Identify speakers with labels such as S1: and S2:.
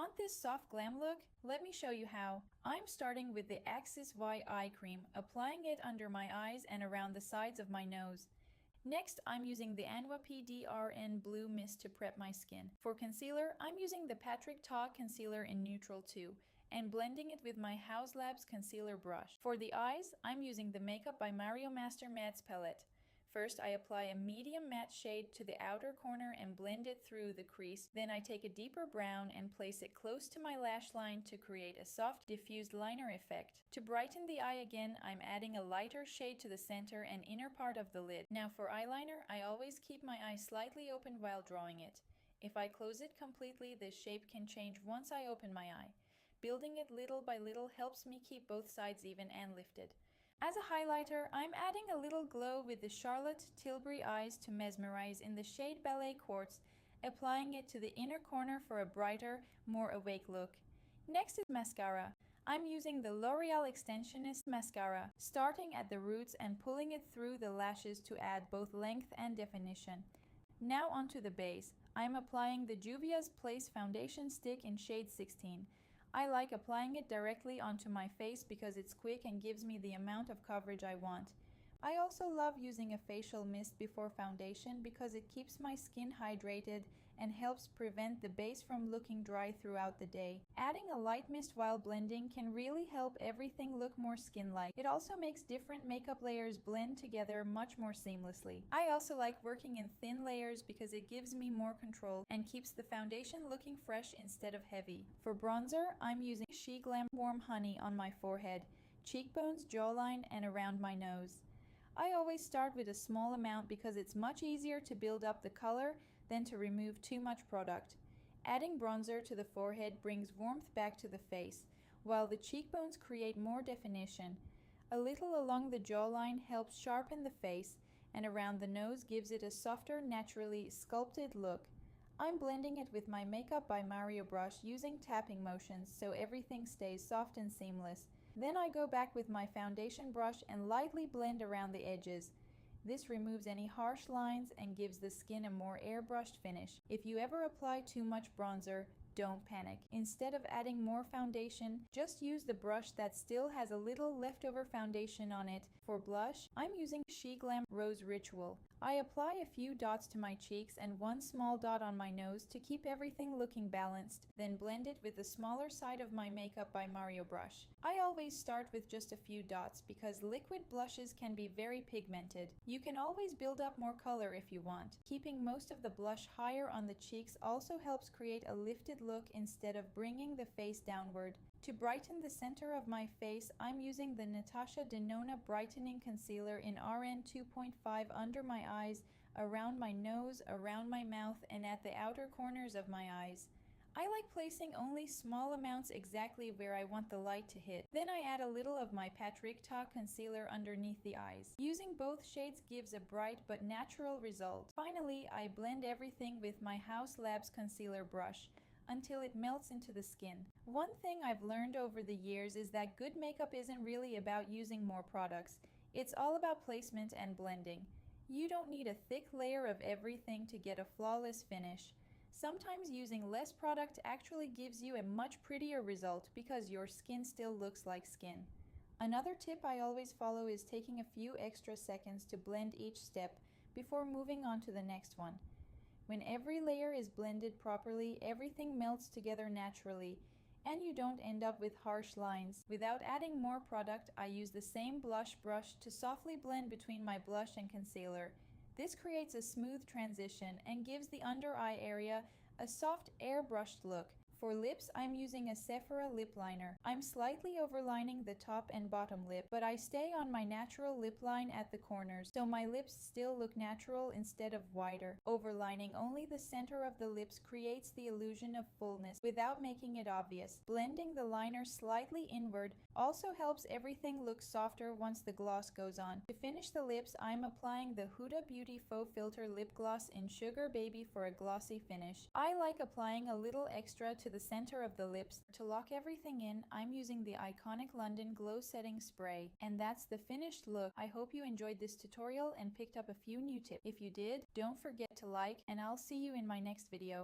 S1: Want this soft glam look? Let me show you how. I'm starting with the Axis Y eye cream, applying it under my eyes and around the sides of my nose. Next, I'm using the Anua PDRN Blue Mist to prep my skin. For concealer, I'm using the Patrick Ta Concealer in Neutral 2 and blending it with my Haus Labs concealer brush. For the eyes, I'm using the Makeup by Mario Master Mattes palette. First, I apply a medium matte shade to the outer corner and blend it through the crease. Then I take a deeper brown and place it close to my lash line to create a soft, diffused liner effect. To brighten the eye again, I'm adding a lighter shade to the center and inner part of the lid. Now for eyeliner, I always keep my eye slightly open while drawing it. If I close it completely, the shape can change once I open my eye. Building it little by little helps me keep both sides even and lifted. As a highlighter, I'm adding a little glow with the Charlotte Tilbury Eyes to Mesmerize in the shade Ballet Quartz, applying it to the inner corner for a brighter, more awake look. Next is mascara. I'm using the L'Oreal Extensionist mascara, starting at the roots and pulling it through the lashes to add both length and definition. Now onto the base. I'm applying the Juvia's Place Foundation Stick in shade 16. I like applying it directly onto my face because it's quick and gives me the amount of coverage I want. I also love using a facial mist before foundation because it keeps my skin hydrated and helps prevent the base from looking dry throughout the day. Adding a light mist while blending can really help everything look more skin-like. It also makes different makeup layers blend together much more seamlessly. I also like working in thin layers because it gives me more control and keeps the foundation looking fresh instead of heavy. For bronzer, I'm using SHEGLAM Warm Honey on my forehead, cheekbones, jawline, and around my nose. I always start with a small amount because it's much easier to build up the color than to remove too much product. Adding bronzer to the forehead brings warmth back to the face, while the cheekbones create more definition. A little along the jawline helps sharpen the face, and around the nose gives it a softer, naturally sculpted look. I'm blending it with my Makeup by Mario brush using tapping motions so everything stays soft and seamless. Then I go back with my foundation brush and lightly blend around the edges. This removes any harsh lines and gives the skin a more airbrushed finish. If you ever apply too much bronzer, don't panic. Instead of adding more foundation, just use the brush that still has a little leftover foundation on it. For blush, I'm using SHEGLAM Rose Ritual. I apply a few dots to my cheeks and one small dot on my nose to keep everything looking balanced, then blend it with the smaller side of my Makeup by Mario brush. I always start with just a few dots because liquid blushes can be very pigmented. You can always build up more color if you want. Keeping most of the blush higher on the cheeks also helps create a lifted look instead of bringing the face downward. To brighten the center of my face, I'm using the Natasha Denona Brightening Concealer in RN 2.5 under my eyes, around my nose, around my mouth, and at the outer corners of my eyes. I like placing only small amounts exactly where I want the light to hit. Then I add a little of my Patrick Ta Concealer underneath the eyes. Using both shades gives a bright but natural result. Finally, I blend everything with my Haus Labs concealer brush until it melts into the skin. One thing I've learned over the years is that good makeup isn't really about using more products. It's all about placement and blending. You don't need a thick layer of everything to get a flawless finish. Sometimes using less product actually gives you a much prettier result because your skin still looks like skin. Another tip I always follow is taking a few extra seconds to blend each step before moving on to the next one. When every layer is blended properly, everything melts together naturally, and you don't end up with harsh lines. Without adding more product, I use the same blush brush to softly blend between my blush and concealer. This creates a smooth transition and gives the under eye area a soft airbrushed look. For lips, I'm using a Sephora lip liner. I'm slightly overlining the top and bottom lip, but I stay on my natural lip line at the corners, so my lips still look natural instead of wider. Overlining only the center of the lips creates the illusion of fullness without making it obvious. Blending the liner slightly inward also helps everything look softer once the gloss goes on. To finish the lips, I'm applying the Huda Beauty Faux Filter Lip Gloss in Sugar Baby for a glossy finish. I like applying a little extra to the center of the lips. To lock everything in, I'm using the iconic London Glow Setting Spray. And that's the finished look. I hope you enjoyed this tutorial and picked up a few new tips. If you did, don't forget to like, and I'll see you in my next video.